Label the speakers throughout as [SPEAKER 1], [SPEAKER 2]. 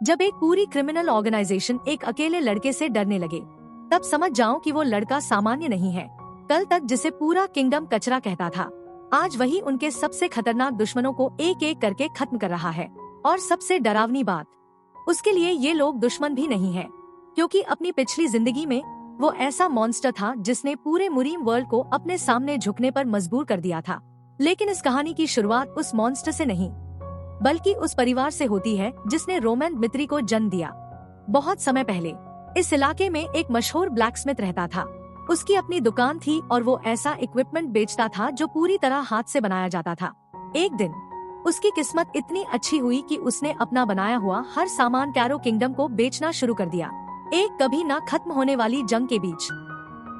[SPEAKER 1] जब एक पूरी क्रिमिनल ऑर्गेनाइजेशन एक अकेले लड़के से डरने लगे, तब समझ जाओ कि वो लड़का सामान्य नहीं है। कल तक जिसे पूरा किंगडम कचरा कहता था, आज वही उनके सबसे खतरनाक दुश्मनों को एक एक करके खत्म कर रहा है। और सबसे डरावनी बात, उसके लिए ये लोग दुश्मन भी नहीं है, क्योंकि अपनी पिछली जिंदगी में वो ऐसा मॉन्स्टर था जिसने पूरे मुरीम वर्ल्ड को अपने सामने झुकने पर मजबूर कर दिया था। लेकिन इस कहानी की शुरुआत उस मॉन्स्टर से नहीं, बल्कि उस परिवार से होती है जिसने रोमन दमित्री को जन्म दिया। बहुत समय पहले इस इलाके में एक मशहूर ब्लैकस्मिथ रहता था। उसकी अपनी दुकान थी और वो ऐसा इक्विपमेंट बेचता था जो पूरी तरह हाथ से बनाया जाता था। एक दिन उसकी किस्मत इतनी अच्छी हुई कि उसने अपना बनाया हुआ हर सामान कैरो किंगडम को बेचना शुरू कर दिया, एक कभी ना खत्म होने वाली जंग के बीच।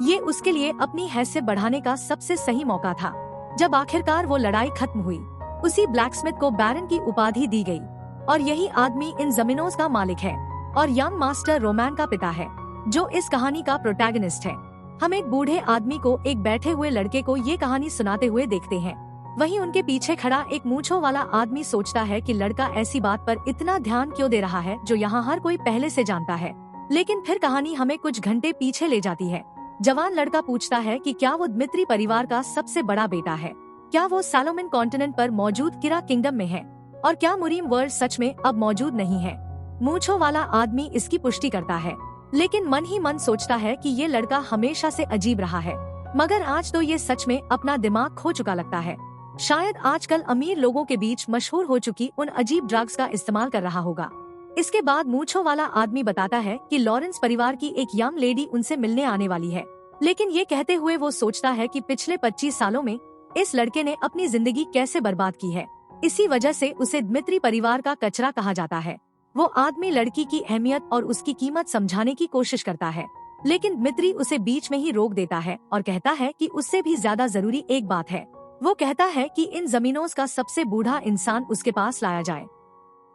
[SPEAKER 1] ये उसके लिए अपनी हैसियत बढ़ाने का सबसे सही मौका था। जब आखिरकार वो लड़ाई खत्म हुई, उसी ब्लैकस्मिथ को बैरन की उपाधि दी गई, और यही आदमी इन जमीनों का मालिक है और यंग मास्टर रोमैन का पिता है, जो इस कहानी का प्रोटैगनिस्ट है। हम एक बूढ़े आदमी को एक बैठे हुए लड़के को ये कहानी सुनाते हुए देखते हैं। वहीं उनके पीछे खड़ा एक मूंछों वाला आदमी सोचता है कि लड़का ऐसी बात पर इतना ध्यान क्यों दे रहा है जो यहाँ हर कोई पहले से जानता है। लेकिन फिर कहानी हमें कुछ घंटे पीछे ले जाती है। जवान लड़का पूछता है कि क्या वो दमित्री परिवार का सबसे बड़ा बेटा है, क्या वो सैलोमन कॉन्टिनेंट पर मौजूद किरा किंगडम में है, और क्या मुरीम वर्ल्ड सच में अब मौजूद नहीं है। मूंछों वाला आदमी इसकी पुष्टि करता है, लेकिन मन ही मन सोचता है कि ये लड़का हमेशा से अजीब रहा है, मगर आज तो ये सच में अपना दिमाग खो चुका लगता है। शायद आजकल अमीर लोगों के बीच मशहूर हो चुकी उन अजीब ड्रग्स का इस्तेमाल कर रहा होगा। इसके बाद मूंछों वाला आदमी बताता है कि लॉरेंस परिवार की एक यंग लेडी उनसे मिलने आने वाली है, लेकिन ये कहते हुए वो सोचता है कि पिछले 25 सालों में इस लड़के ने अपनी जिंदगी कैसे बर्बाद की है। इसी वजह से उसे दमित्री परिवार का कचरा कहा जाता है। वो आदमी लड़की की अहमियत और उसकी कीमत समझाने की कोशिश करता है, लेकिन दमित्री उसे बीच में ही रोक देता है और कहता है कि उससे भी ज्यादा जरूरी एक बात है। वो कहता है कि इन जमीनों का सबसे बूढ़ा इंसान उसके पास लाया जाए,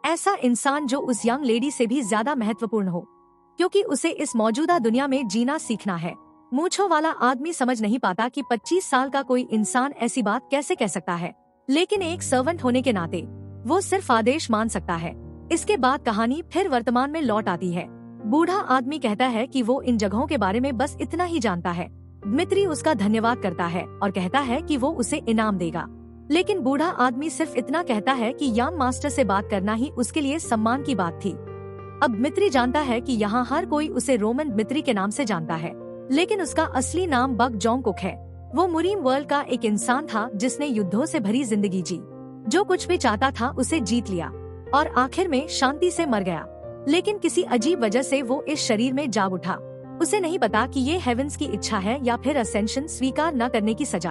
[SPEAKER 1] ऐसा इंसान जो उस यंग लेडी से भी ज्यादा महत्वपूर्ण हो, क्योंकि उसे इस मौजूदा दुनिया में जीना सीखना है। मूंछों वाला आदमी समझ नहीं पाता कि 25 साल का कोई इंसान ऐसी बात कैसे कह सकता है, लेकिन एक सर्वेंट होने के नाते वो सिर्फ आदेश मान सकता है। इसके बाद कहानी फिर वर्तमान में लौट आती है। बूढ़ा आदमी कहता है कि वो इन जगहों के बारे में बस इतना ही जानता है। दमित्री उसका धन्यवाद करता है और कहता है कि वो उसे इनाम देगा, लेकिन बूढ़ा आदमी सिर्फ इतना कहता है कि यंग मास्टर से बात करना ही उसके लिए सम्मान की बात थी। अब दमित्री जानता है कि यहाँ हर कोई उसे रोमन दमित्री के नाम से जानता है, लेकिन उसका असली नाम बक जोंगकुक है। वो मुरीम वर्ल्ड का एक इंसान था जिसने युद्धों से भरी जिंदगी जी, जो कुछ भी चाहता था उसे जीत लिया और आखिर में शांति से मर गया। लेकिन किसी अजीब वजह से वो इस शरीर में जाग उठा। उसे नहीं पता कि ये हेवेंस की इच्छा है या फिर असेंशन स्वीकार न करने की सजा।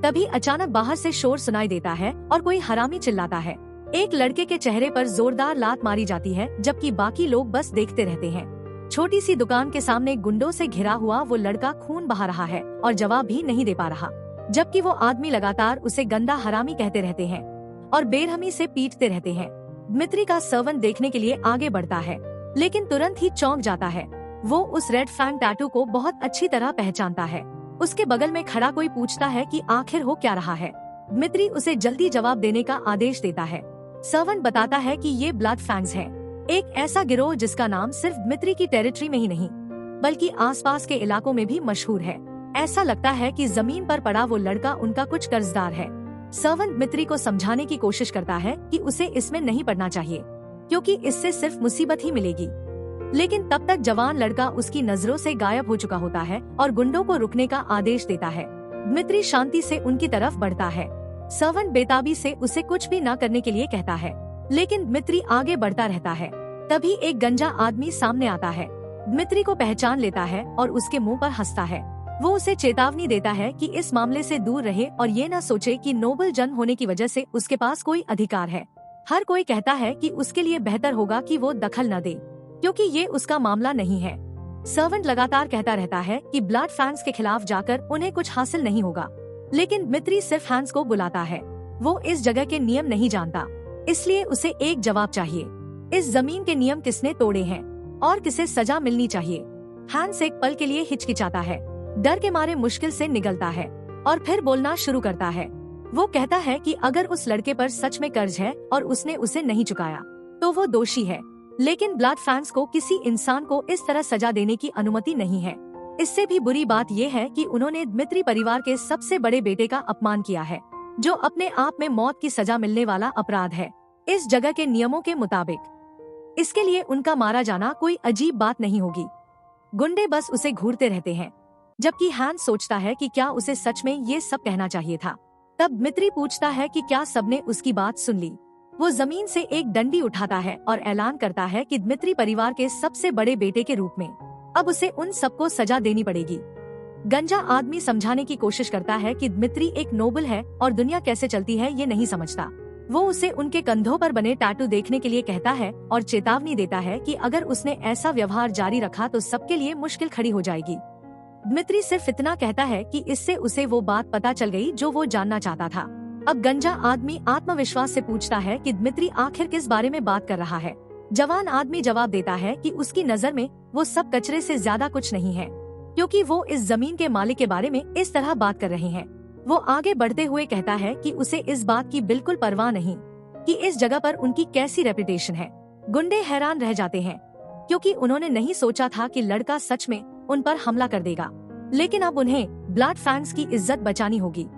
[SPEAKER 1] तभी अचानक बाहर से शोर सुनाई देता है और कोई हरामी चिल्लाता है। एक लड़के के चेहरे पर जोरदार लात मारी जाती है, जबकि बाकी लोग बस देखते रहते हैं। छोटी सी दुकान के सामने गुंडों से घिरा हुआ वो लड़का खून बहा रहा है और जवाब भी नहीं दे पा रहा, जबकि वो आदमी लगातार उसे गंदा हरामी कहते रहते हैं और बेरहमी से पीटते रहते हैं। दमित्री का सर्वेंट देखने के लिए आगे बढ़ता है, लेकिन तुरंत ही चौंक जाता है। वो उस रेड फैंग टैटू को बहुत अच्छी तरह पहचानता है। उसके बगल में खड़ा कोई पूछता है कि आखिर हो क्या रहा है। दमित्री उसे जल्दी जवाब देने का आदेश देता है। सर्वेंट बताता है कि ये ब्लड फैंग्स है, एक ऐसा गिरोह जिसका नाम सिर्फ दमित्री की टेरिटरी में ही नहीं बल्कि आसपास के इलाकों में भी मशहूर है। ऐसा लगता है कि जमीन पर पड़ा वो लड़का उनका कुछ कर्जदार है। सर्वेंट दमित्री को समझाने की कोशिश करता है कि उसे इसमें नहीं पड़ना चाहिए, क्योंकि इससे सिर्फ मुसीबत ही मिलेगी। लेकिन तब तक जवान लड़का उसकी नजरों से गायब हो चुका होता है और गुंडों को रुकने का आदेश देता है। दमित्री शांति से उनकी तरफ बढ़ता है। सर्वेंट बेताबी से उसे कुछ भी न करने के लिए कहता है, लेकिन दमित्री आगे बढ़ता रहता है। तभी एक गंजा आदमी सामने आता है। दमित्री को पहचान लेता है और उसके मुंह पर हंसता है। वो उसे चेतावनी देता है कि इस मामले से दूर रहे और ये न सोचे कि नोबल जन होने की वजह से उसके पास कोई अधिकार है। हर कोई कहता है कि उसके लिए बेहतर होगा कि वो दखल न दे, क्योंकि ये उसका मामला नहीं है। सर्वेंट लगातार कहता रहता है कि ब्लड फैंग्स के खिलाफ जाकर उन्हें कुछ हासिल नहीं होगा, लेकिन दमित्री सिर्फ हैंस को बुलाता है। वो इस जगह के नियम नहीं जानता, इसलिए उसे एक जवाब चाहिए। इस जमीन के नियम किसने तोड़े हैं और किसे सजा मिलनी चाहिए। हैंस एक पल के लिए हिचकिचाता है, डर के मारे मुश्किल से निगलता है और फिर बोलना शुरू करता है। वो कहता है कि अगर उस लड़के पर सच में कर्ज है और उसने उसे नहीं चुकाया तो वो दोषी है। लेकिन ब्लड फैंस को किसी इंसान को इस तरह सजा देने की अनुमति नहीं है। इससे भी बुरी बात यह है कि उन्होंने दमित्री परिवार के सबसे बड़े बेटे का अपमान किया है, जो अपने आप में मौत की सजा मिलने वाला अपराध है इस जगह के नियमों के मुताबिक। इसके लिए उनका मारा जाना कोई अजीब बात नहीं होगी। गुंडे बस उसे घूरते रहते हैं, जबकि हैंस सोचता है कि क्या उसे सच में ये सब कहना चाहिए था। तब दमित्री पूछता है कि क्या सबने उसकी बात सुन ली। वो जमीन से एक डंडी उठाता है और ऐलान करता है कि दमित्री परिवार के सबसे बड़े बेटे के रूप में अब उसे उन सबको सजा देनी पड़ेगी। गंजा आदमी समझाने की कोशिश करता है कि दमित्री एक नोबल है और दुनिया कैसे चलती है ये नहीं समझता। वो उसे उनके कंधों पर बने टैटू देखने के लिए कहता है और चेतावनी देता है कि अगर उसने ऐसा व्यवहार जारी रखा तो सबके लिए मुश्किल खड़ी हो जाएगी। दमित्री सिर्फ इतना कहता है कि इससे उसे वो बात पता चल गई जो वो जानना चाहता था। अब गंजा आदमी आत्मविश्वास से पूछता है कि दमित्री आखिर किस बारे में बात कर रहा है। जवान आदमी जवाब देता है कि उसकी नजर में वो सब कचरे से ज्यादा कुछ नहीं है, क्योंकि वो इस जमीन के मालिक के बारे में इस तरह बात कर रहे हैं। वो आगे बढ़ते हुए कहता है कि उसे इस बात की बिल्कुल परवाह नहीं कि इस जगह पर उनकी कैसी रेपुटेशन है। गुंडे हैरान रह जाते हैं, क्योंकि उन्होंने नहीं सोचा था कि लड़का सच में उन पर हमला कर देगा। लेकिन अब उन्हें ब्लड फैंग्स की इज्जत बचानी होगी।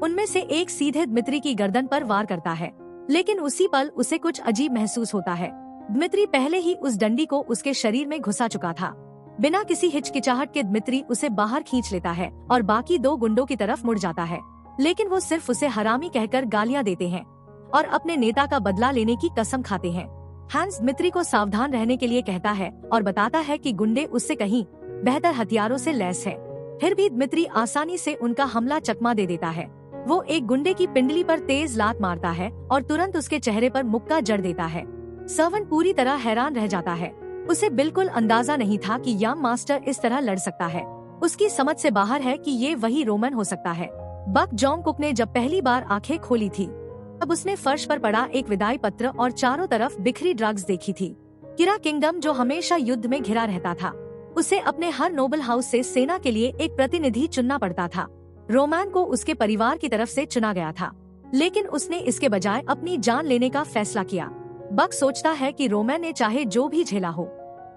[SPEAKER 1] उनमें से एक सीधे दमित्री की गर्दन पर वार करता है, लेकिन उसी पल उसे कुछ अजीब महसूस होता है। दमित्री पहले ही उस डंडी को उसके शरीर में घुसा चुका था। बिना किसी हिचकिचाहट के दमित्री उसे बाहर खींच लेता है और बाकी दो गुंडों की तरफ मुड़ जाता है, लेकिन वो सिर्फ उसे हरामी कहकर गालियां देते हैं और अपने नेता का बदला लेने की कसम खाते हैं। हैंस दमित्री को सावधान रहने के लिए कहता है और बताता है कि गुंडे उससे कहीं बेहतर हथियारों से लैस है। फिर भी दमित्री आसानी से उनका हमला चकमा दे देता है। वो एक गुंडे की पिंडली पर तेज लात मारता है और तुरंत उसके चेहरे पर मुक्का जड़ देता है। सर्वेंट पूरी तरह हैरान रह जाता है। उसे बिल्कुल अंदाजा नहीं था कि याम मास्टर इस तरह लड़ सकता है। उसकी समझ से बाहर है कि ये वही रोमन हो सकता है। बक जोंगकुक ने जब पहली बार आंखें खोली थी, तब उसने फर्श पर पड़ा एक विदाई पत्र और चारों तरफ बिखरी ड्रग्स देखी थी। किरा किंगडम, जो हमेशा युद्ध में घिरा रहता था, उसे अपने हर नोबल हाउस से सेना के लिए एक प्रतिनिधि चुनना पड़ता था। रोमैन को उसके परिवार की तरफ से चुना गया था, लेकिन उसने इसके बजाय अपनी जान लेने का फैसला किया। बक सोचता है कि रोमैन ने चाहे जो भी झेला हो,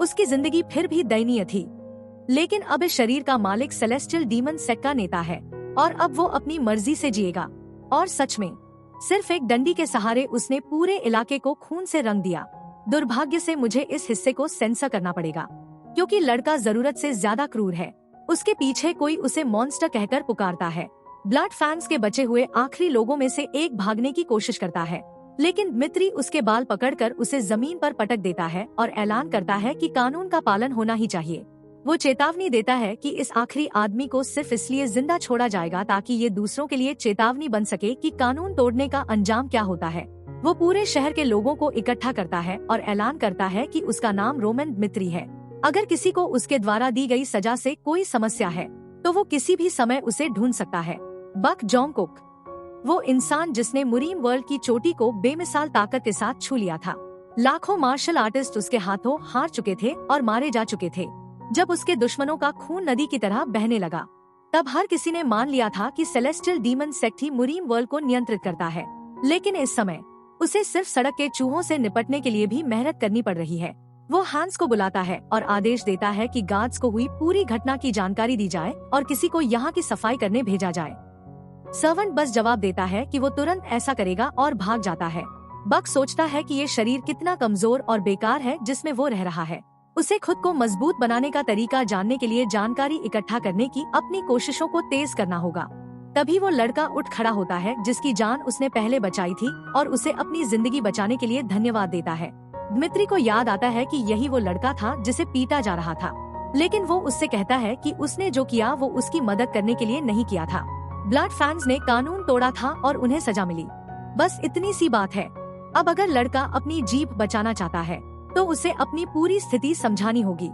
[SPEAKER 1] उसकी जिंदगी फिर भी दयनीय थी। लेकिन अब इस शरीर का मालिक सेलेस्टियल डीमन सेक्ट का नेता है और अब वो अपनी मर्जी से जिएगा। और सच में सिर्फ एक डंडी के सहारे उसने पूरे इलाके को खून से रंग दिया। दुर्भाग्य से मुझे इस हिस्से को सेंसर करना पड़ेगा, क्योंकि लड़का जरूरत से ज्यादा क्रूर है। उसके पीछे कोई उसे मॉन्स्टर कहकर पुकारता है। ब्लड फैंस के बचे हुए आखिरी लोगों में से एक भागने की कोशिश करता है, लेकिन दमित्री उसके बाल पकड़कर उसे जमीन पर पटक देता है और ऐलान करता है कि कानून का पालन होना ही चाहिए। वो चेतावनी देता है कि इस आखिरी आदमी को सिर्फ इसलिए जिंदा छोड़ा जाएगा ताकि ये दूसरों के लिए चेतावनी बन सके कि कानून तोड़ने का अंजाम क्या होता है। वो पूरे शहर के लोगों को इकट्ठा करता है और ऐलान करता है कि उसका नाम रोमन दमित्री है। अगर किसी को उसके द्वारा दी गई सजा से कोई समस्या है तो वो किसी भी समय उसे ढूंढ सकता है। बक जोंगकुक, वो इंसान जिसने मुरीम वर्ल्ड की चोटी को बेमिसाल ताकत के साथ छू लिया था। लाखों मार्शल आर्टिस्ट उसके हाथों हार चुके थे और मारे जा चुके थे। जब उसके दुश्मनों का खून नदी की तरह बहने लगा, तब हर किसी ने मान लिया था कि सेलेस्टियल डीमन सेक्ट ही मुरीम वर्ल्ड को नियंत्रित करता है। लेकिन इस समय उसे सिर्फ सड़क के चूहों से निपटने के लिए भी मेहनत करनी पड़ रही है। वो हैंस को बुलाता है और आदेश देता है कि गार्ड्स को हुई पूरी घटना की जानकारी दी जाए और किसी को यहाँ की सफाई करने भेजा जाए। सर्वेंट बस जवाब देता है कि वो तुरंत ऐसा करेगा और भाग जाता है। बक सोचता है कि ये शरीर कितना कमजोर और बेकार है जिसमें वो रह रहा है। उसे खुद को मजबूत बनाने का तरीका जानने के लिए जानकारी इकट्ठा करने की अपनी कोशिशों को तेज करना होगा। तभी वो लड़का उठ खड़ा होता है जिसकी जान उसने पहले बचाई थी और उसे अपनी जिंदगी बचाने के लिए धन्यवाद देता है। दमित्री को याद आता है कि यही वो लड़का था जिसे पीटा जा रहा था, लेकिन वो उससे कहता है कि उसने जो किया वो उसकी मदद करने के लिए नहीं किया था। ब्लड फैंस ने कानून तोड़ा था और उन्हें सजा मिली। बस इतनी सी बात है। अब अगर लड़का अपनी जीभ बचाना चाहता है तो उसे अपनी पूरी स्थिति समझानी होगी।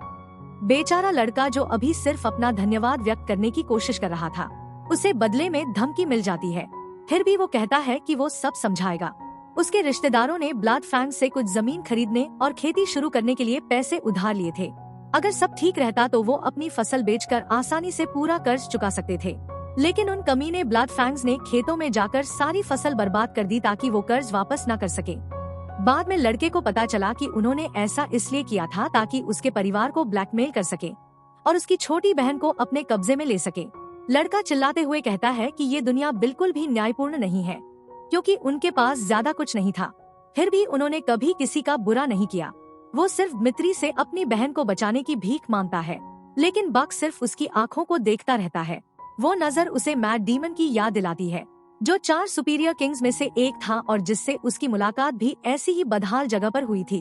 [SPEAKER 1] बेचारा लड़का जो अभी सिर्फ अपना धन्यवाद व्यक्त करने की कोशिश कर रहा था, उसे बदले में धमकी मिल जाती है। फिर भी वो कहता है कि वो सब समझाएगा। उसके रिश्तेदारों ने ब्लड फैंस से कुछ जमीन खरीदने और खेती शुरू करने के लिए पैसे उधार लिए थे। अगर सब ठीक रहता तो वो अपनी फसल बेचकर आसानी से पूरा कर्ज चुका सकते थे, लेकिन उन कमीने ब्लड फैंग्स ने खेतों में जाकर सारी फसल बर्बाद कर दी ताकि वो कर्ज वापस न कर सके। बाद में लड़के को पता चला कि उन्होंने ऐसा इसलिए किया था ताकि उसके परिवार को ब्लैकमेल कर सके और उसकी छोटी बहन को अपने कब्जे में ले सके। लड़का चिल्लाते हुए कहता है कि ये दुनिया बिल्कुल भी न्यायपूर्ण नहीं है, क्योंकि उनके पास ज्यादा कुछ नहीं था, फिर भी उन्होंने कभी किसी का बुरा नहीं किया। वो सिर्फ दमित्री से अपनी बहन को बचाने की भीख मांगता है, लेकिन बक सिर्फ उसकी आंखों को देखता रहता है। वो नजर उसे मैड डीमन की याद दिलाती है, जो 4 सुपीरियर किंग्स में से एक था और जिससे उसकी मुलाकात भी ऐसी ही बदहाल जगह पर हुई थी।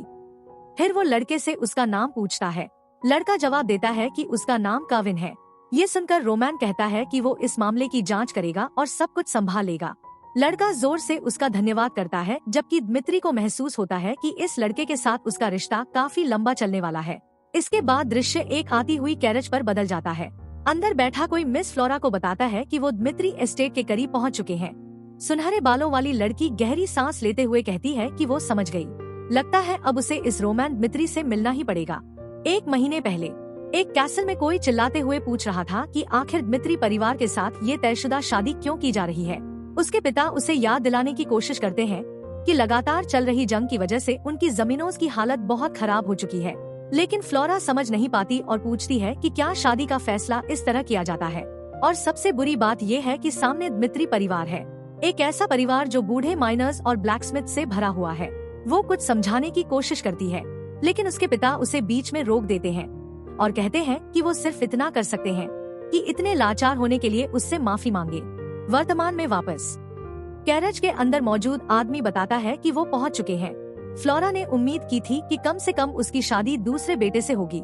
[SPEAKER 1] फिर वो लड़के से उसका नाम पूछता है। लड़का जवाब देता है कि उसका नाम काविन है। ये सुनकर रोमैन कहता है कि वो इस मामले की जांच करेगा और सब कुछ संभाल लेगा। लड़का जोर से उसका धन्यवाद करता है, जबकि दमित्री को महसूस होता है कि इस लड़के के साथ उसका रिश्ता काफी लंबा चलने वाला है। इसके बाद दृश्य एक आती हुई कैरेज पर बदल जाता है। अंदर बैठा कोई मिस फ्लोरा को बताता है कि वो दमित्री एस्टेट के करीब पहुंच चुके हैं। सुनहरे बालों वाली लड़की गहरी सांस लेते हुए कहती है कि वो समझ गई। लगता है अब उसे इस रोमैन दमित्री से मिलना ही पड़ेगा। 1 महीने पहले एक कैसल में कोई चिल्लाते हुए पूछ रहा था कि आखिर दमित्री परिवार के साथ ये तयशुदा शादी क्यों की जा रही है। उसके पिता उसे याद दिलाने की कोशिश करते हैं कि लगातार चल रही जंग की वजह से उनकी जमीनों की हालत बहुत खराब हो चुकी है, लेकिन फ्लोरा समझ नहीं पाती और पूछती है कि क्या शादी का फैसला इस तरह किया जाता है। और सबसे बुरी बात ये है कि सामने दमित्री परिवार है, एक ऐसा परिवार जो बूढ़े माइनर्स और ब्लैकस्मिथ से भरा हुआ है। वो कुछ समझाने की कोशिश करती है, लेकिन उसके पिता उसे बीच में रोक देते हैं और कहते हैं कि वो सिर्फ इतना कर सकते हैं कि इतने लाचार होने के लिए उससे माफी मांगे। वर्तमान में वापस कैरेज के अंदर मौजूद आदमी बताता है कि वो पहुंच चुके हैं। फ्लोरा ने उम्मीद की थी कि कम से कम उसकी शादी दूसरे बेटे से होगी,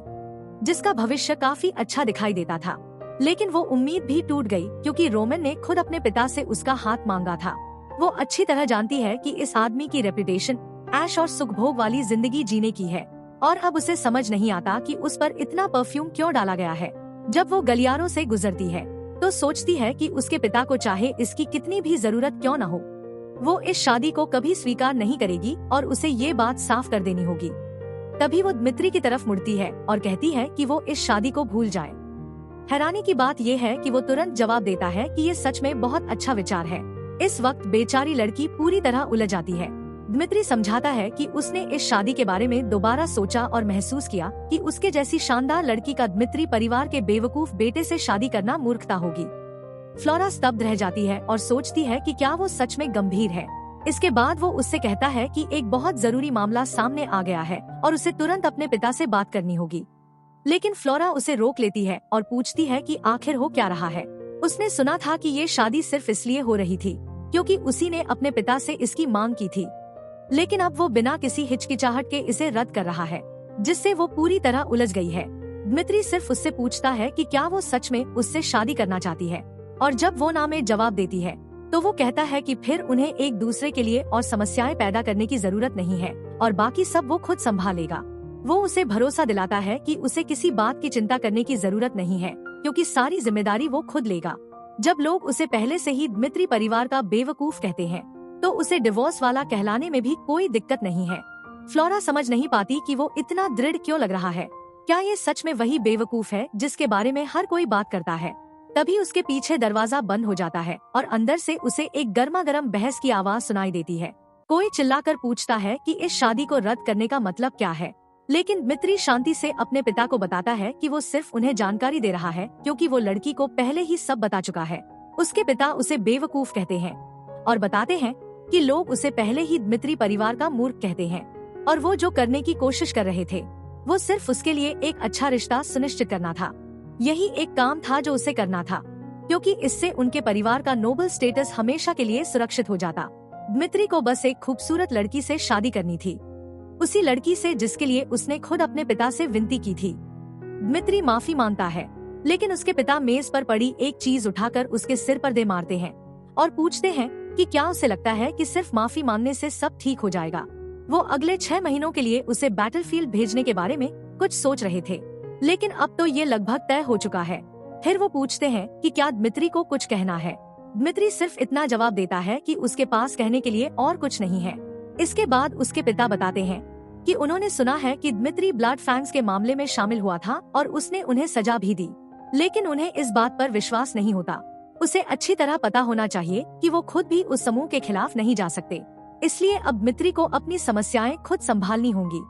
[SPEAKER 1] जिसका भविष्य काफी अच्छा दिखाई देता था, लेकिन वो उम्मीद भी टूट गई क्योंकि रोमन ने खुद अपने पिता से उसका हाथ मांगा था। वो अच्छी तरह जानती है कि इस आदमी की रेपुटेशन ऐश और सुखभोग वाली जिंदगी जीने की है, और अब उसे समझ नहीं आता कि उस पर इतना परफ्यूम क्यों डाला गया है। जब वो गलियारों से गुजरती है तो सोचती है कि उसके पिता को चाहे इसकी कितनी भी जरूरत क्यों न हो, वो इस शादी को कभी स्वीकार नहीं करेगी और उसे ये बात साफ कर देनी होगी। तभी वो दमित्री की तरफ मुड़ती है और कहती है कि वो इस शादी को भूल जाए। हैरानी की बात ये है कि वो तुरंत जवाब देता है कि ये सच में बहुत अच्छा विचार है। इस वक्त बेचारी लड़की पूरी तरह उलझ जाती है। दमित्री समझाता है कि उसने इस शादी के बारे में दोबारा सोचा और महसूस किया कि उसके जैसी शानदार लड़की का दमित्री परिवार के बेवकूफ बेटे से शादी करना मूर्खता होगी। फ्लोरा स्तब्ध रह जाती है और सोचती है कि क्या वो सच में गंभीर है। इसके बाद वो उससे कहता है कि एक बहुत जरूरी मामला सामने आ गया है और उसे तुरंत अपने पिता से बात करनी होगी। लेकिन फ्लोरा उसे रोक लेती है और पूछती है कि आखिर हो क्या रहा है। उसने सुना था कि ये शादी सिर्फ इसलिए हो रही थी क्योंकि उसी ने अपने पिता से इसकी मांग की थी, लेकिन अब वो बिना किसी हिचकिचाहट के इसे रद्द कर रहा है, जिससे वो पूरी तरह उलझ गई है। दमित्री सिर्फ उससे पूछता है कि क्या वो सच में उससे शादी करना चाहती है, और जब वो ना में जवाब देती है तो वो कहता है कि फिर उन्हें एक दूसरे के लिए और समस्याएं पैदा करने की जरूरत नहीं है और बाकी सब वो खुद संभालेगा। वो उसे भरोसा दिलाता है कि उसे किसी बात की चिंता करने की जरूरत नहीं है क्योंकि सारी जिम्मेदारी वो खुद लेगा। जब लोग उसे पहले से ही दमित्री परिवार का बेवकूफ कहते हैं तो उसे डिवोर्स वाला कहलाने में भी कोई दिक्कत नहीं है। फ्लोरा समझ नहीं पाती कि वो इतना दृढ़ क्यों लग रहा है। क्या ये सच में वही बेवकूफ है जिसके बारे में हर कोई बात करता है। तभी उसके पीछे दरवाजा बंद हो जाता है और अंदर से उसे एक गर्मा गर्म बहस की आवाज सुनाई देती है। कोई चिल्लाकर पूछता है कि इस शादी को रद्द करने का मतलब क्या है, लेकिन दमित्री शांति से अपने पिता को बताता है कि वो सिर्फ उन्हें जानकारी दे रहा है क्योंकि वो लड़की को पहले ही सब बता चुका है। उसके पिता उसे बेवकूफ कहते हैं और बताते हैं कि लोग उसे पहले ही दमित्री परिवार का मूर्ख कहते हैं और वो जो करने की कोशिश कर रहे थे वो सिर्फ उसके लिए एक अच्छा रिश्ता सुनिश्चित करना था। यही एक काम था जो उसे करना था, क्योंकि इससे उनके परिवार का नोबल स्टेटस हमेशा के लिए सुरक्षित हो जाता। दमित्री को बस एक खूबसूरत लड़की से शादी करनी थी, उसी लड़की से जिसके लिए उसने खुद अपने पिता से विनती की थी। दमित्री माफी मांगता है, लेकिन उसके पिता मेज पर पड़ी एक चीज उठाकर उसके सिर पर दे मारते हैं और पूछते हैं कि क्या उसे लगता है कि सिर्फ माफी मांगने से सब ठीक हो जाएगा। वो अगले 6 महीनों के लिए उसे बैटलफील्ड भेजने के बारे में कुछ सोच रहे थे, लेकिन अब तो ये लगभग तय हो चुका है। फिर वो पूछते हैं कि क्या दमित्री को कुछ कहना है। दमित्री सिर्फ इतना जवाब देता है कि उसके पास कहने के लिए और कुछ नहीं है। इसके बाद उसके पिता बताते हैं कि उन्होंने सुना है कि दमित्री ब्लड फैंग्स के मामले में शामिल हुआ था और उसने उन्हें सजा भी दी, लेकिन उन्हें इस बात पर विश्वास नहीं होता। उसे अच्छी तरह पता होना चाहिए कि वो खुद भी उस समूह के खिलाफ नहीं जा सकते। इसलिए अब मित्री को अपनी समस्याएं खुद संभालनी होंगी।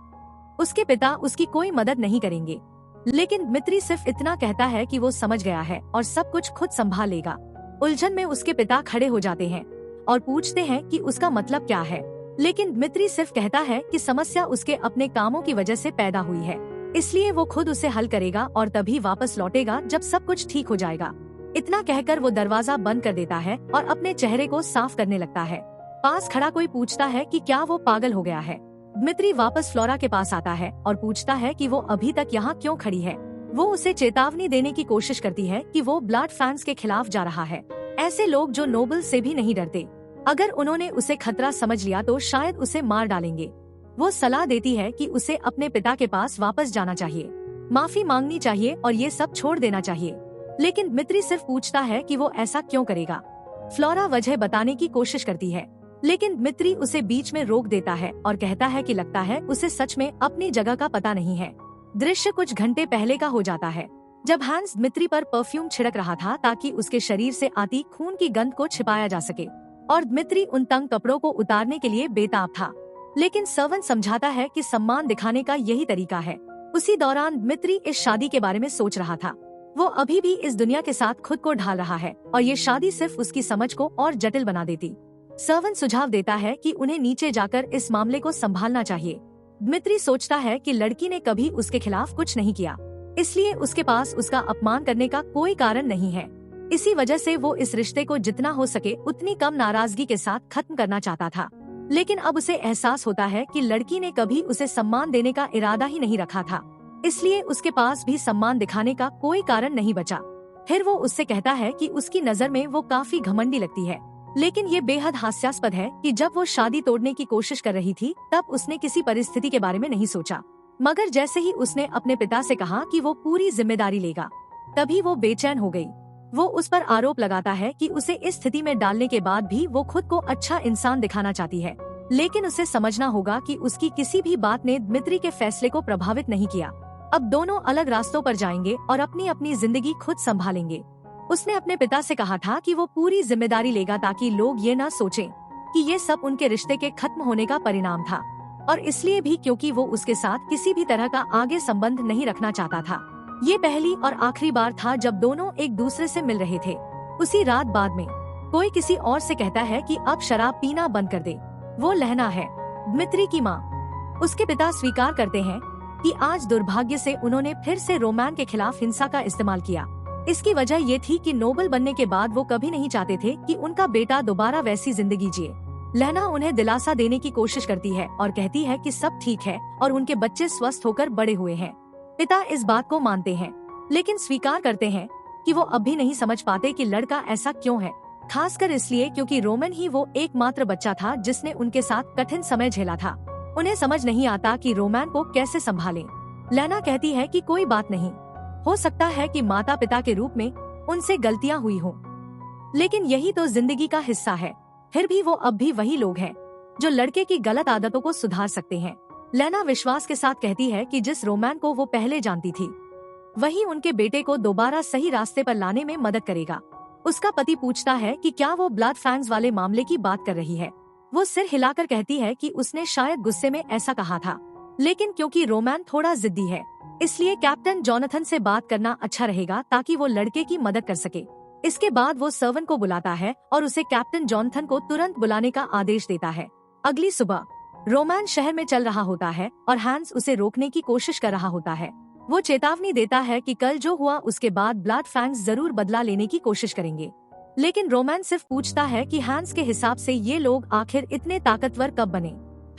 [SPEAKER 1] उसके पिता उसकी कोई मदद नहीं करेंगे, लेकिन मित्री सिर्फ इतना कहता है कि वो समझ गया है और सब कुछ खुद संभाल लेगा। उलझन में उसके पिता खड़े हो जाते हैं और पूछते हैं कि उसका मतलब क्या है, लेकिन मित्री सिर्फ कहता है कि समस्या उसके अपने कामों की वजह से पैदा हुई है, इसलिए वो खुद उसे हल करेगा और तभी वापस लौटेगा जब सब कुछ ठीक हो जाएगा। इतना कहकर वो दरवाजा बंद कर देता है और अपने चेहरे को साफ करने लगता है। पास खड़ा कोई पूछता है कि क्या वो पागल हो गया है। मित्री वापस फ्लोरा के पास आता है और पूछता है कि वो अभी तक यहाँ क्यों खड़ी है। वो उसे चेतावनी देने की कोशिश करती है कि वो ब्लड फैंस के खिलाफ जा रहा है, ऐसे लोग जो नोबल से भी नहीं डरते। अगर उन्होंने उसे खतरा समझ लिया तो शायद उसे मार डालेंगे। वो सलाह देती है कि उसे अपने पिता के पास वापस जाना चाहिए, माफी मांगनी चाहिए और ये सब छोड़ देना चाहिए। लेकिन मित्री सिर्फ पूछता है कि वो ऐसा क्यों करेगा। फ्लोरा वजह बताने की कोशिश करती है, लेकिन मित्री उसे बीच में रोक देता है और कहता है कि लगता है उसे सच में अपनी जगह का पता नहीं है। दृश्य कुछ घंटे पहले का हो जाता है, जब हैंस मित्री पर परफ्यूम छिड़क रहा था ताकि उसके शरीर से आती खून की गंध को छिपाया जा सके, और मित्री उन तंग कपड़ों को उतारने के लिए बेताब था। लेकिन सर्वन समझाता है कि सम्मान दिखाने का यही तरीका है। उसी दौरान मित्री इस शादी के बारे में सोच रहा था। वो अभी भी इस दुनिया के साथ खुद को ढाल रहा है और ये शादी सिर्फ उसकी समझ को और जटिल बना देती। सर्वन सुझाव देता है कि उन्हें नीचे जाकर इस मामले को संभालना चाहिए। मित्री सोचता है कि लड़की ने कभी उसके खिलाफ कुछ नहीं किया, इसलिए उसके पास उसका अपमान करने का कोई कारण नहीं है। इसी वजह से वो इस रिश्ते को जितना हो सके उतनी कम नाराजगी के साथ खत्म करना चाहता था। लेकिन अब उसे एहसास होता है कि लड़की ने कभी उसे सम्मान देने का इरादा ही नहीं रखा था, इसलिए उसके पास भी सम्मान दिखाने का कोई कारण नहीं बचा। फिर वो उससे कहता है कि उसकी नजर में वो काफी घमंडी लगती है, लेकिन ये बेहद हास्यास्पद है कि जब वो शादी तोड़ने की कोशिश कर रही थी तब उसने किसी परिस्थिति के बारे में नहीं सोचा, मगर जैसे ही उसने अपने पिता से कहा कि वो पूरी जिम्मेदारी लेगा, तभी वो बेचैन हो गई। वो उस पर आरोप लगाता है कि उसे इस स्थिति में डालने के बाद भी वो खुद को अच्छा इंसान दिखाना चाहती है, लेकिन उसे समझना होगा कि उसकी किसी भी बात ने मित्री के फैसले को प्रभावित नहीं किया। अब दोनों अलग रास्तों पर जाएंगे और अपनी अपनी जिंदगी खुद संभालेंगे। उसने अपने पिता से कहा था कि वो पूरी जिम्मेदारी लेगा ताकि लोग ये न सोचें कि ये सब उनके रिश्ते के खत्म होने का परिणाम था, और इसलिए भी क्योंकि वो उसके साथ किसी भी तरह का आगे संबंध नहीं रखना चाहता था। ये पहली और आखिरी बार था जब दोनों एक दूसरे से मिल रहे थे। उसी रात बाद में कोई किसी और से कहता है कि अब शराब पीना बंद कर दे। वो लहना है मित्री की माँ। उसके पिता स्वीकार करते हैं कि आज दुर्भाग्य से उन्होंने फिर से रोमैन के खिलाफ हिंसा का इस्तेमाल किया। इसकी वजह ये थी कि नोबल बनने के बाद वो कभी नहीं चाहते थे कि उनका बेटा दोबारा वैसी जिंदगी जिए। लहना उन्हें दिलासा देने की कोशिश करती है और कहती है कि सब ठीक है और उनके बच्चे स्वस्थ होकर बड़े हुए हैं। पिता इस बात को मानते हैं, लेकिन स्वीकार करते हैं कि वो अब भी नहीं समझ पाते कि लड़का ऐसा क्यों है, खासकर इसलिए क्योंकि रोमन ही वो एकमात्र बच्चा था जिसने उनके साथ कठिन समय झेला था। उन्हें समझ नहीं आता कि रोमन को कैसे संभालें। लैना कहती है कि कोई बात नहीं, हो सकता है कि माता पिता के रूप में उनसे गलतियां हुई हों, लेकिन यही तो जिंदगी का हिस्सा है। फिर भी वो अब भी वही लोग हैं जो लड़के की गलत आदतों को सुधार सकते हैं। लैना विश्वास के साथ कहती है कि जिस रोमैन को वो पहले जानती थी वही उनके बेटे को दोबारा सही रास्ते पर लाने में मदद करेगा। उसका पति पूछता है कि क्या वो ब्लड फैंस वाले मामले की बात कर रही है। वो सिर हिलाकर कहती है कि उसने शायद गुस्से में ऐसा कहा था, लेकिन क्योंकि रोमैन थोड़ा जिद्दी है इसलिए कैप्टन जॉनथन से बात करना अच्छा रहेगा ताकि वो लड़के की मदद कर सके। इसके बाद वो सर्वन को बुलाता है और उसे कैप्टन जॉनथन को तुरंत बुलाने का आदेश देता है। अगली सुबह रोमैन शहर में चल रहा होता है और हैंस उसे रोकने की कोशिश कर रहा होता है। वो चेतावनी देता है कि कल जो हुआ उसके बाद ब्लड फैंग्स जरूर बदला लेने की कोशिश करेंगे, लेकिन रोमैन सिर्फ पूछता है कि हैंस के हिसाब से ये लोग आखिर इतने ताकतवर कब बने।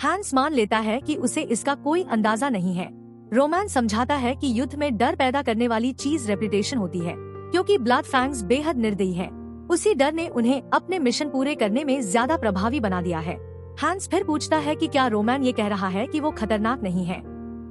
[SPEAKER 1] हैंस मान लेता है कि उसे इसका कोई अंदाजा नहीं है। रोमैन समझाता है कि युद्ध में डर पैदा करने वाली चीज रेपुटेशन होती है, क्योंकि ब्लड फैंग्स बेहद निर्दयी है। उसी डर ने उन्हें अपने मिशन पूरे करने में ज्यादा प्रभावी बना दिया है। हैंस फिर पूछता है कि क्या रोमैन ये कह रहा है कि वो खतरनाक नहीं है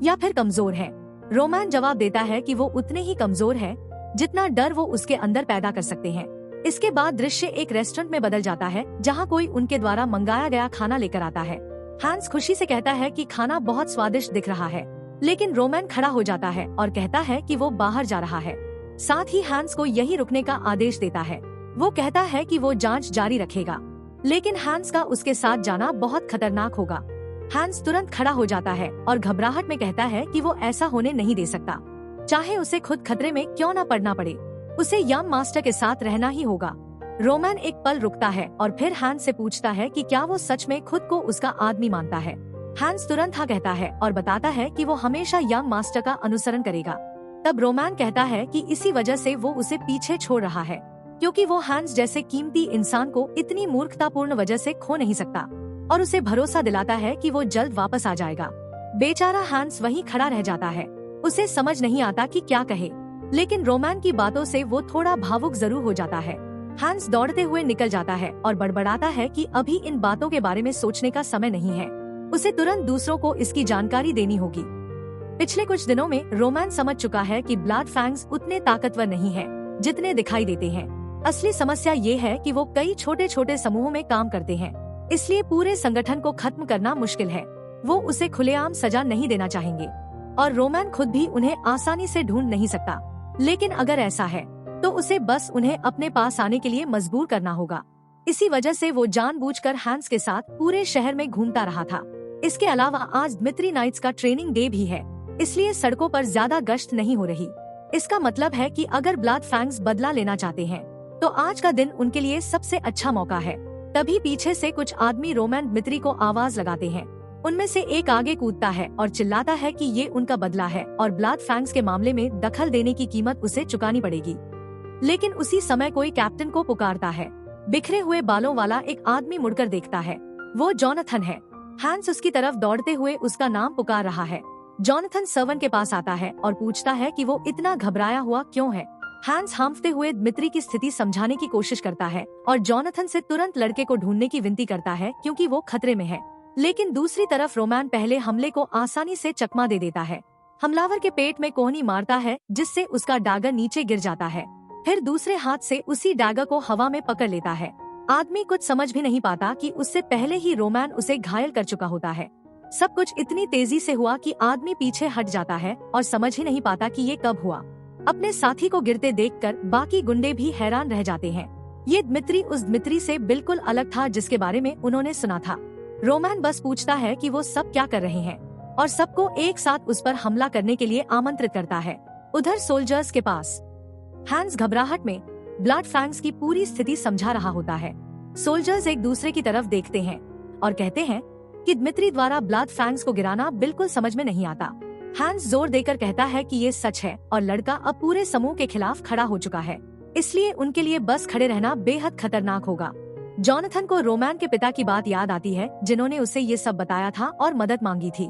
[SPEAKER 1] या फिर कमजोर है। रोमैन जवाब देता है कि वो उतने ही कमजोर है जितना डर वो उसके अंदर पैदा कर सकते हैं। इसके बाद दृश्य एक रेस्टोरेंट में बदल जाता है जहाँ कोई उनके द्वारा मंगाया गया खाना लेकर आता है। हैंस खुशी से कहता है कि खाना बहुत स्वादिष्ट दिख रहा है, लेकिन रोमैन खड़ा हो जाता है और कहता है कि वो बाहर जा रहा है। साथ ही हैंस को यही रुकने का आदेश देता है। वो कहता है कि वो जांच जारी रखेगा, लेकिन हैंस का उसके साथ जाना बहुत खतरनाक होगा। हैंस तुरंत खड़ा हो जाता है और घबराहट में कहता है कि वो ऐसा होने नहीं दे सकता, चाहे उसे खुद खतरे में क्यों न पड़ना पड़े, उसे यंग मास्टर के साथ रहना ही होगा। रोमैन एक पल रुकता है और फिर हैंस से पूछता है कि क्या वो सच में खुद को उसका आदमी मानता है। हैंस तुरंत हाँ कहता है और बताता है कि वो हमेशा यंग मास्टर का अनुसरण करेगा। तब रोमैन कहता है कि इसी वजह से वो उसे पीछे छोड़ रहा है, क्योंकि वो हैंस जैसे कीमती इंसान को इतनी मूर्खतापूर्ण वजह से खो नहीं सकता, और उसे भरोसा दिलाता है कि वो जल्द वापस आ जाएगा। बेचारा हैंस वहीं खड़ा रह जाता है, उसे समझ नहीं आता कि क्या कहे, लेकिन रोमैन की बातों से वो थोड़ा भावुक जरूर हो जाता है। हैंस दौड़ते हुए निकल जाता है और बड़बड़ाता है कि अभी इन बातों के बारे में सोचने का समय नहीं है, उसे तुरंत दूसरों को इसकी जानकारी देनी होगी। पिछले कुछ दिनों में रोमैन समझ चुका है कि ब्लड फैंग्स उतने ताकतवर नहीं है जितने दिखाई देते हैं। असली समस्या ये है कि वो कई छोटे छोटे समूहों में काम करते हैं, इसलिए पूरे संगठन को खत्म करना मुश्किल है। वो उसे खुलेआम सजा नहीं देना चाहेंगे और रोमैन खुद भी उन्हें आसानी से ढूंढ नहीं सकता, लेकिन अगर ऐसा है तो उसे बस उन्हें अपने पास आने के लिए मजबूर करना होगा। इसी वजह से वो जानबूझकर हैंस के साथ पूरे शहर में घूमता रहा था। इसके अलावा आज दमित्री नाइट्स का ट्रेनिंग डे भी है, इसलिए सड़कों पर ज्यादा गश्त नहीं हो रही। इसका मतलब है कि अगर ब्लड फैंग्स बदला लेना चाहते हैं तो आज का दिन उनके लिए सबसे अच्छा मौका है। तभी पीछे से कुछ आदमी रोमैन दमित्री को आवाज लगाते हैं। उनमें से एक आगे कूदता है और चिल्लाता है कि ये उनका बदला है और ब्लड फैंग्स के मामले में दखल देने की कीमत उसे चुकानी पड़ेगी। लेकिन उसी समय कोई कैप्टन को पुकारता है। बिखरे हुए बालों वाला एक आदमी मुड़कर देखता है, वो जॉनथन है। हैंस उसकी तरफ दौड़ते हुए उसका नाम पुकार रहा है। जॉनथन सर्वन के पास आता है और पूछता है कि वो इतना घबराया हुआ क्यों है। हैंस हांफते हुए दमित्री की स्थिति समझाने की कोशिश करता है और जॉनथन से तुरंत लड़के को ढूंढने की विनती करता है, क्योंकि वो खतरे में है। लेकिन दूसरी तरफ रोमैन पहले हमले को आसानी से चकमा दे देता है। हमलावर के पेट में कोहनी मारता है, जिससे उसका डैगर नीचे गिर जाता है। फिर दूसरे हाथ से उसी डैगर को हवा में पकड़ लेता है। आदमी कुछ समझ भी नहीं पाता कि उससे पहले ही रोमैन उसे घायल कर चुका होता है। सब कुछ इतनी तेजी से हुआ कि आदमी पीछे हट जाता है और समझ ही नहीं पाता कि ये कब हुआ। अपने साथी को गिरते देखकर बाकी गुंडे भी हैरान रह जाते हैं। ये दमित्री उस दमित्री से बिल्कुल अलग था जिसके बारे में उन्होंने सुना था। रोमैन बस पूछता है कि वो सब क्या कर रहे हैं और सबको एक साथ उस पर हमला करने के लिए आमंत्रित करता है। उधर सोल्जर्स के पास हैंस घबराहट में ब्लड फैंग्स की पूरी स्थिति समझा रहा होता है। सोल्जर्स एक दूसरे की तरफ देखते हैं और कहते हैं कि दमित्री द्वारा ब्लड फैंग्स को गिराना बिल्कुल समझ में नहीं आता। हैंस जोर देकर कहता है कि ये सच है और लड़का अब पूरे समूह के खिलाफ खड़ा हो चुका है, इसलिए उनके लिए बस खड़े रहना बेहद खतरनाक होगा। जॉनथन को रोमैन के पिता की बात याद आती है, जिन्होंने उसे ये सब बताया था और मदद मांगी थी।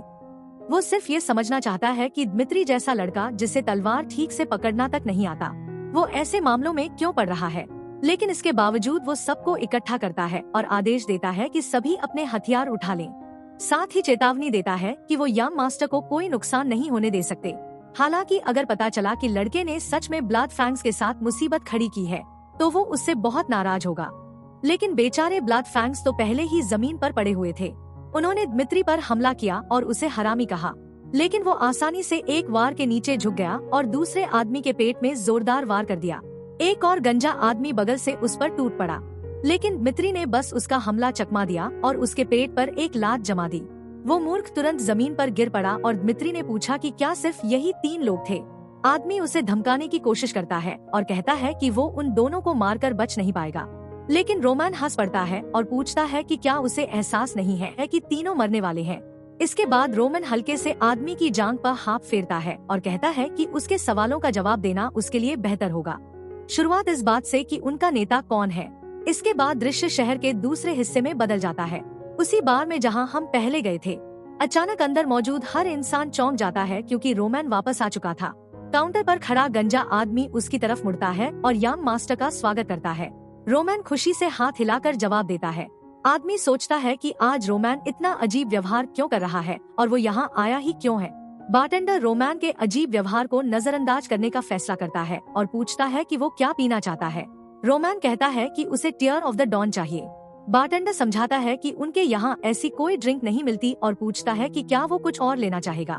[SPEAKER 1] वो सिर्फ ये समझना चाहता है कि दमित्री जैसा लड़का जिसे तलवार ठीक से पकड़ना तक नहीं आता, वो ऐसे मामलों में क्यों पड़ रहा है। लेकिन इसके बावजूद वो सबको इकट्ठा करता है और आदेश देता है कि सभी अपने हथियार उठा लें। साथ ही चेतावनी देता है कि वो यंग मास्टर को कोई नुकसान नहीं होने दे सकते। हालांकि अगर पता चला कि लड़के ने सच में ब्लड फैंग्स के साथ मुसीबत खड़ी की है तो वो उससे बहुत नाराज होगा। लेकिन बेचारे ब्लड फैंग्स तो पहले ही जमीन पर पड़े हुए थे। उन्होंने दमित्री पर हमला किया और उसे हरामी कहा, लेकिन वो आसानी से एक वार के नीचे झुक गया और दूसरे आदमी के पेट में जोरदार वार कर दिया। एक और गंजा आदमी बगल से उस पर टूट पड़ा, लेकिन दमित्री ने बस उसका हमला चकमा दिया और उसके पेट पर एक लात जमा दी। वो मूर्ख तुरंत जमीन पर गिर पड़ा और दमित्री ने पूछा कि क्या सिर्फ यही 3 लोग थे। आदमी उसे धमकाने की कोशिश करता है और कहता है कि वो उन दोनों को मारकर बच नहीं पाएगा। लेकिन रोमैन हंस पड़ता है और पूछता है कि क्या उसे एहसास नहीं है कि तीनों मरने वाले हैं। इसके बाद रोमन हल्के से आदमी की जांघ पर हाथ फेरता है और कहता है कि उसके सवालों का जवाब देना उसके लिए बेहतर होगा। शुरुआत इस बात से कि उनका नेता कौन है। इसके बाद दृश्य शहर के दूसरे हिस्से में बदल जाता है, उसी बार में जहां हम पहले गए थे। अचानक अंदर मौजूद हर इंसान चौंक जाता है, क्योंकि रोमैन वापस आ चुका था। काउंटर पर खड़ा गंजा आदमी उसकी तरफ मुड़ता है और यंग मास्टर का स्वागत करता है। रोमैन खुशी से हाथ हिलाकर जवाब देता है। आदमी सोचता है कि आज रोमैन इतना अजीब व्यवहार क्यों कर रहा है और वो यहाँ आया ही क्यों है। बारटेंडर रोमैन के अजीब व्यवहार को नजरअंदाज करने का फैसला करता है और पूछता है कि वो क्या पीना चाहता है। रोमैन कहता है कि उसे टीयर ऑफ द डॉन चाहिए। बारटेंडर समझाता है कि उनके यहाँ ऐसी कोई ड्रिंक नहीं मिलती और पूछता है कि क्या वो कुछ और लेना चाहेगा।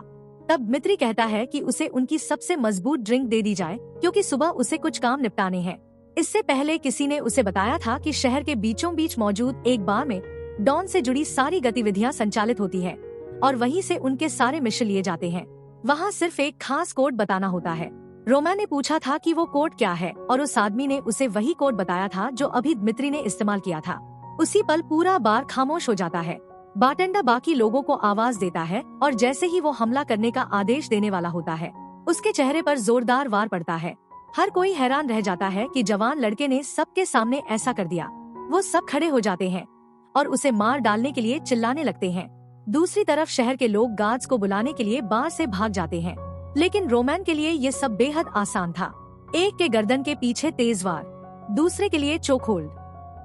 [SPEAKER 1] तब दमित्री कहता है कि उसे उनकी सबसे मजबूत ड्रिंक दे दी जाए, क्योंकि सुबह उसे कुछ काम निपटाने हैं। इससे पहले किसी ने उसे बताया था कि शहर के बीचों बीच मौजूद एक बार में डॉन से जुड़ी सारी गतिविधियां संचालित होती है और वहीं से उनके सारे मिशन लिए जाते हैं। वहाँ सिर्फ एक खास कोड बताना होता है। रोमैन ने पूछा था कि वो कोड क्या है और उस आदमी ने उसे वही कोड बताया था जो अभी दमित्री ने इस्तेमाल किया था। उसी पल पूरा बार खामोश हो जाता है। बारटेंडर बाकी लोगों को आवाज देता है और जैसे ही वो हमला करने का आदेश देने वाला होता है, उसके चेहरे पर जोरदार वार पड़ता है। हर कोई हैरान रह जाता है कि जवान लड़के ने सबके सामने ऐसा कर दिया। वो सब खड़े हो जाते हैं और उसे मार डालने के लिए चिल्लाने लगते हैं। दूसरी तरफ शहर के लोग गार्ड्स को बुलाने के लिए बार से भाग जाते हैं, लेकिन रोमैन के लिए ये सब बेहद आसान था। एक के गर्दन के पीछे तेज वार, दूसरे के लिए चोक होल्ड,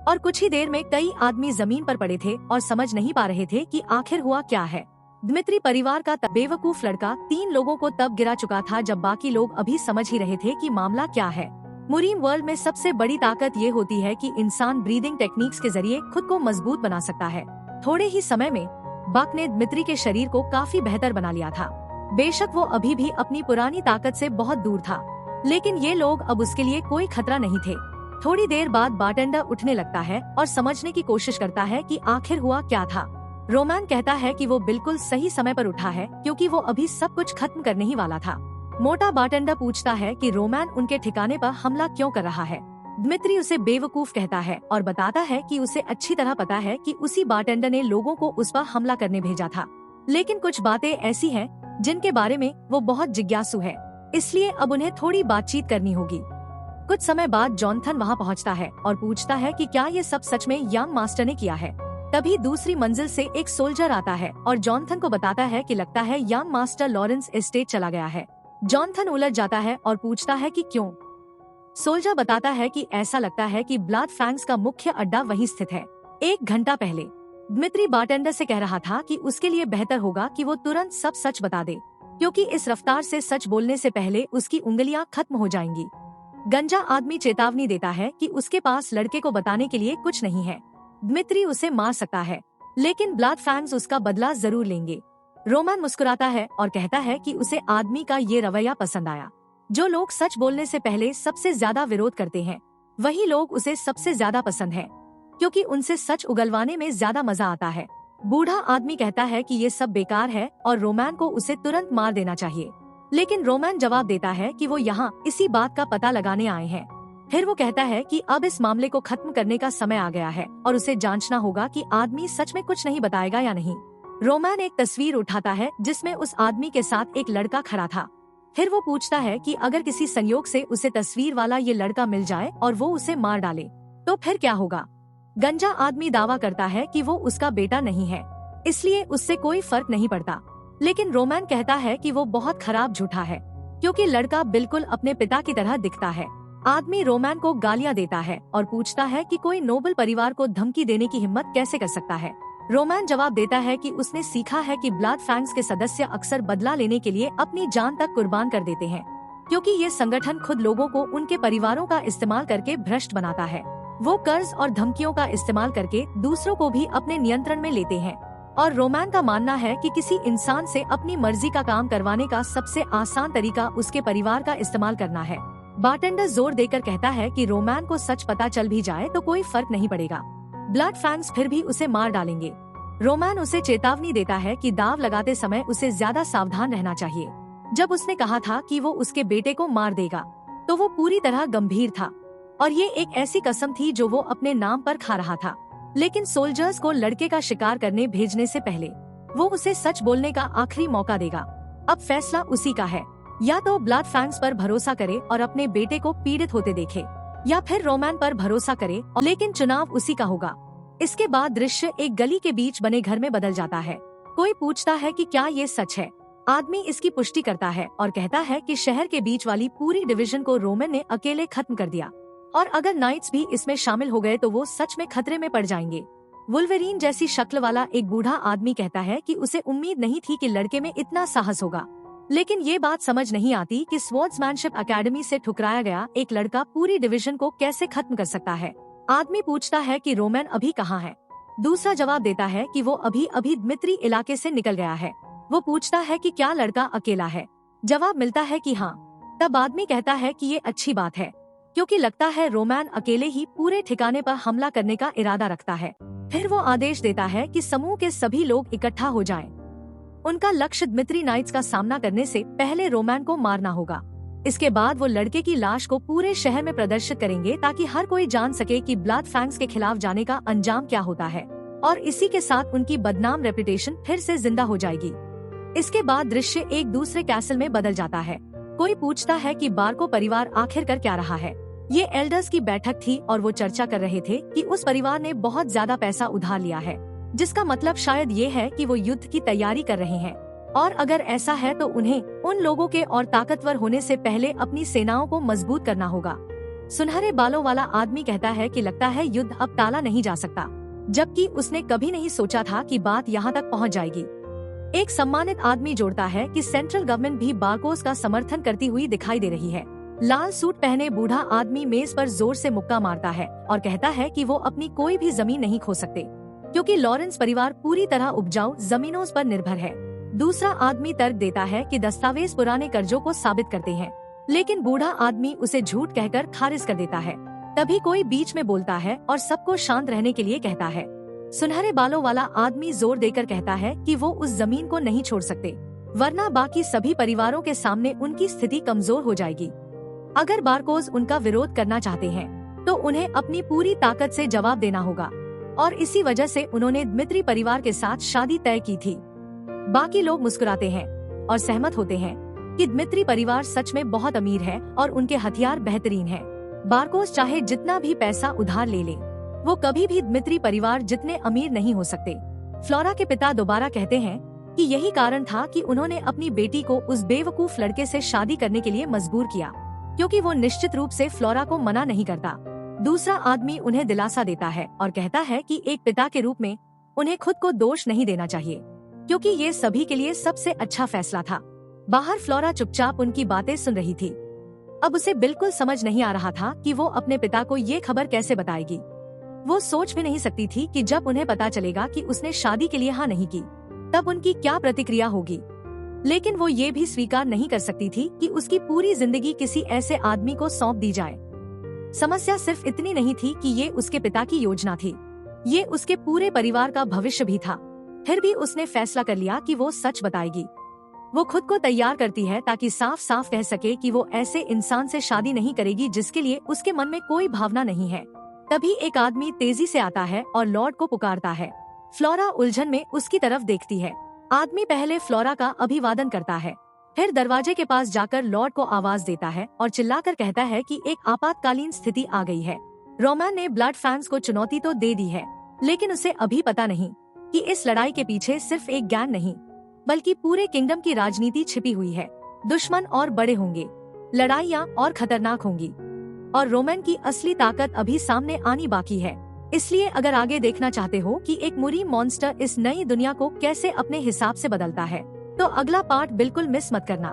[SPEAKER 1] और कुछ ही देर में कई आदमी जमीन पर पड़े थे और समझ नहीं पा रहे थे कि आखिर हुआ क्या है। दमित्री परिवार का बेवकूफ लड़का 3 लोगों को तब गिरा चुका था जब बाकी लोग अभी समझ ही रहे थे कि मामला क्या है। मुरीम वर्ल्ड में सबसे बड़ी ताकत ये होती है कि इंसान ब्रीदिंग टेक्निक्स के जरिए खुद को मजबूत बना सकता है। थोड़े ही समय में बक ने दमित्री के शरीर को काफी बेहतर बना लिया था। बेशक वो अभी भी अपनी पुरानी ताकत से बहुत दूर था, लेकिन ये लोग अब उसके लिए कोई खतरा नहीं थे। थोड़ी देर बाद बारटेंडर उठने लगता है और समझने की कोशिश करता है कि आखिर हुआ क्या था। रोमैन कहता है कि वो बिल्कुल सही समय पर उठा है क्योंकि वो अभी सब कुछ खत्म करने ही वाला था। मोटा बारटेंडर पूछता है कि रोमैन उनके ठिकाने पर हमला क्यों कर रहा है। दमित्री उसे बेवकूफ कहता है और बताता है कि उसे अच्छी तरह पता है कि उसी बारटेंडर ने लोगों को उस पर हमला करने भेजा था, लेकिन कुछ बातें ऐसी हैं जिनके बारे में वो बहुत जिज्ञासु है, इसलिए अब उन्हें थोड़ी बातचीत करनी होगी। कुछ समय बाद जॉनथन वहाँ पहुँचता है और पूछता है कि क्या ये सब सच में यंग मास्टर ने किया है। तभी दूसरी मंजिल से एक सोल्जर आता है और जॉनथन को बताता है कि लगता है यंग मास्टर लॉरेंस एस्टेट चला गया है। जॉनथन उलझ जाता है और पूछता है कि क्यों। सोल्जर बताता है कि ऐसा लगता है कि ब्लड फैंग्स का मुख्य अड्डा वहीं स्थित है। 1 घंटा पहले दमित्री बारटेंडर से कह रहा था कि उसके लिए बेहतर होगा कि वो तुरंत सब सच बता दे, क्योंकि इस रफ्तार से सच बोलने से पहले उसकी उंगलियां खत्म हो जाएंगी। गंजा आदमी चेतावनी देता है कि उसके पास लड़के को बताने के लिए कुछ नहीं है। दमित्री उसे मार सकता है, लेकिन ब्लड फैंग्स उसका बदला जरूर लेंगे। रोमैन मुस्कुराता है और कहता है कि उसे आदमी का ये रवैया पसंद आया। जो लोग सच बोलने से पहले सबसे ज्यादा विरोध करते हैं, वही लोग उसे सबसे ज्यादा पसंद है, क्योंकि उनसे सच उगलवाने में ज्यादा मजा आता है। बूढ़ा आदमी कहता है कि ये सब बेकार है और रोमैन को उसे तुरंत मार देना चाहिए, लेकिन रोमैन जवाब देता है कि वो यहाँ इसी बात का पता लगाने आए हैं। फिर वो कहता है कि अब इस मामले को खत्म करने का समय आ गया है और उसे जांचना होगा कि आदमी सच में कुछ नहीं बताएगा या नहीं। रोमैन एक तस्वीर उठाता है जिसमें उस आदमी के साथ एक लड़का खड़ा था। फिर वो पूछता है कि अगर किसी संयोग से उसे तस्वीर वाला ये लड़का मिल जाए और वो उसे मार डाले तो फिर क्या होगा। गंजा आदमी दावा करता है कि वो उसका बेटा नहीं है, इसलिए उससे कोई फर्क नहीं पड़ता, लेकिन रोमैन कहता है कि वो बहुत खराब झूठा है, क्योंकि लड़का बिल्कुल अपने पिता की तरह दिखता है। आदमी रोमैन को गालियां देता है और पूछता है कि कोई नोबल परिवार को धमकी देने की हिम्मत कैसे कर सकता है। रोमैन जवाब देता है कि उसने सीखा है कि ब्लड फैंग्स के सदस्य अक्सर बदला लेने के लिए अपनी जान तक कुर्बान कर देते हैं, क्योंकि ये संगठन खुद लोगों को उनके परिवारों का इस्तेमाल करके भ्रष्ट बनाता है। वो कर्ज और धमकियों का इस्तेमाल करके दूसरों को भी अपने नियंत्रण में लेते हैं, और रोमैन का मानना है कि किसी इंसान से अपनी मर्जी का काम करवाने का सबसे आसान तरीका उसके परिवार का इस्तेमाल करना है। बारटेंडर जोर देकर कहता है कि रोमैन को सच पता चल भी जाए तो कोई फर्क नहीं पड़ेगा, ब्लड फैंग्स फिर भी उसे मार डालेंगे। रोमैन उसे चेतावनी देता है कि दाव लगाते समय उसे ज्यादा सावधान रहना चाहिए। जब उसने कहा था कि वो उसके बेटे को मार देगा, तो वो पूरी तरह गंभीर था, और ये एक ऐसी कसम थी जो वो अपने नाम पर खा रहा था। लेकिन सोल्जर्स को लड़के का शिकार करने भेजने से पहले वो उसे सच बोलने का आखिरी मौका देगा। अब फैसला उसी का है, या तो ब्लड फैंग्स पर भरोसा करे और अपने बेटे को पीड़ित होते देखे, या फिर रोमैन पर भरोसा करे, लेकिन चुनाव उसी का होगा। इसके बाद दृश्य एक गली के बीच बने घर में बदल जाता है। कोई पूछता है कि क्या ये सच है। आदमी इसकी पुष्टि करता है और कहता है कि शहर के बीच वाली पूरी डिवीजन को रोमन ने अकेले खत्म कर दिया, और अगर नाइट्स भी इसमें शामिल हो गए तो वो सच में खतरे में पड़ जाएंगे। वुल्वरीन जैसी शक्ल वाला एक बूढ़ा आदमी कहता है कि उसे उम्मीद नहीं थी कि लड़के में इतना साहस होगा, लेकिन ये बात समझ नहीं आती कि स्वॉर्ड्समैनशिप एकेडमी से ठुकराया गया एक लड़का पूरी डिवीजन को कैसे खत्म कर सकता है। आदमी पूछता है कि रोमन अभी कहाँ है। दूसरा जवाब देता है कि वो अभी अभी दमित्री इलाके से निकल गया है। वो पूछता है कि क्या लड़का अकेला है। जवाब मिलता है कि हाँ। तब आदमी कहता है कि ये अच्छी बात है, क्योंकि लगता है रोमैन अकेले ही पूरे ठिकाने पर हमला करने का इरादा रखता है। फिर वो आदेश देता है कि समूह के सभी लोग इकट्ठा हो जाएं। उनका लक्ष्य दमित्री नाइट्स का सामना करने से पहले रोमैन को मारना होगा। इसके बाद वो लड़के की लाश को पूरे शहर में प्रदर्शित करेंगे ताकि हर कोई जान सके कि ब्लड फैंग्स के खिलाफ जाने का अंजाम क्या होता है, और इसी के साथ उनकी बदनाम रेपुटेशन फिर से जिंदा हो जाएगी। इसके बाद दृश्य एक दूसरे कैसल में बदल जाता है। कोई पूछता है कि बारको परिवार आखिर कर क्या रहा है। ये एल्डर्स की बैठक थी और वो चर्चा कर रहे थे कि उस परिवार ने बहुत ज्यादा पैसा उधार लिया है, जिसका मतलब शायद ये है कि वो युद्ध की तैयारी कर रहे हैं, और अगर ऐसा है तो उन्हें उन लोगों के और ताकतवर होने से पहले अपनी सेनाओं को मजबूत करना होगा। सुनहरे बालों वाला आदमी कहता है कि लगता है युद्ध अब टाला नहीं जा सकता, जबकि उसने कभी नहीं सोचा था कि बात यहाँ तक पहुँच जाएगी। एक सम्मानित आदमी जोड़ता है कि सेंट्रल गवर्नमेंट भी बारकोस का समर्थन करती हुई दिखाई दे रही है। लाल सूट पहने बूढ़ा आदमी मेज पर जोर से मुक्का मारता है और कहता है कि वो अपनी कोई भी जमीन नहीं खो सकते, क्योंकि लॉरेंस परिवार पूरी तरह उपजाऊ जमीनों पर निर्भर है। दूसरा आदमी तर्क देता है कि दस्तावेज पुराने कर्जों को साबित करते हैं, लेकिन बूढ़ा आदमी उसे झूठ कहकर खारिज कर देता है। तभी कोई बीच में बोलता है और सबको शांत रहने के लिए कहता है। सुनहरे बालों वाला आदमी जोर देकर कहता है कि वो उस जमीन को नहीं छोड़ सकते, वरना बाकी सभी परिवारों के सामने उनकी स्थिति कमजोर हो जाएगी। अगर बारकोस उनका विरोध करना चाहते हैं तो उन्हें अपनी पूरी ताकत से जवाब देना होगा, और इसी वजह से उन्होंने दमित्री परिवार के साथ शादी तय की थी। बाकी लोग मुस्कुराते हैं और सहमत होते हैं कि दमित्री परिवार सच में बहुत अमीर है और उनके हथियार बेहतरीन हैं। बारकोस चाहे जितना भी पैसा उधार ले ले, वो कभी भी दमित्री परिवार जितने अमीर नहीं हो सकते। फ्लोरा के पिता दोबारा कहते हैं कि यही कारण था कि उन्होंने अपनी बेटी को उस बेवकूफ लड़के से शादी करने के लिए मजबूर किया, क्योंकि वो निश्चित रूप से फ्लोरा को मना नहीं करता। दूसरा आदमी उन्हें दिलासा देता है और कहता है कि एक पिता के रूप में उन्हें खुद को दोष नहीं देना चाहिए, क्योंकि ये सभी के लिए सबसे अच्छा फैसला था। बाहर फ्लोरा चुपचाप उनकी बातें सुन रही थी। अब उसे बिल्कुल समझ नहीं आ रहा था कि वो अपने पिता को ये खबर कैसे बताएगी। वो सोच भी नहीं सकती थी कि जब उन्हें पता चलेगा कि उसने शादी के लिए हाँ नहीं की, तब उनकी क्या प्रतिक्रिया होगी। लेकिन वो ये भी स्वीकार नहीं कर सकती थी कि उसकी पूरी जिंदगी किसी ऐसे आदमी को सौंप दी जाए। समस्या सिर्फ इतनी नहीं थी कि ये उसके पिता की योजना थी, ये उसके पूरे परिवार का भविष्य भी था। फिर भी उसने फैसला कर लिया कि वो सच बताएगी। वो खुद को तैयार करती है ताकि साफ साफ कह सके कि वो ऐसे इंसान से शादी नहीं करेगी जिसके लिए उसके मन में कोई भावना नहीं है। तभी एक आदमी तेजी से आता है और लॉर्ड को पुकारता है। फ्लोरा उलझन में उसकी तरफ देखती है। आदमी पहले फ्लोरा का अभिवादन करता है, फिर दरवाजे के पास जाकर लॉर्ड को आवाज देता है और चिल्लाकर कहता है कि एक आपातकालीन स्थिति आ गई है। रोमैन ने ब्लड फैंग्स को चुनौती तो दे दी है, लेकिन उसे अभी पता नहीं कि इस लड़ाई के पीछे सिर्फ एक गैंग नहीं, बल्कि पूरे किंगडम की राजनीति छिपी हुई है। दुश्मन और बड़े होंगे, लड़ाइयाँ और खतरनाक होंगी, और रोमैन की असली ताकत अभी सामने आनी बाकी है। इसलिए अगर आगे देखना चाहते हो कि एक मुरी मॉन्स्टर इस नई दुनिया को कैसे अपने हिसाब से बदलता है, तो अगला पार्ट बिल्कुल मिस मत करना।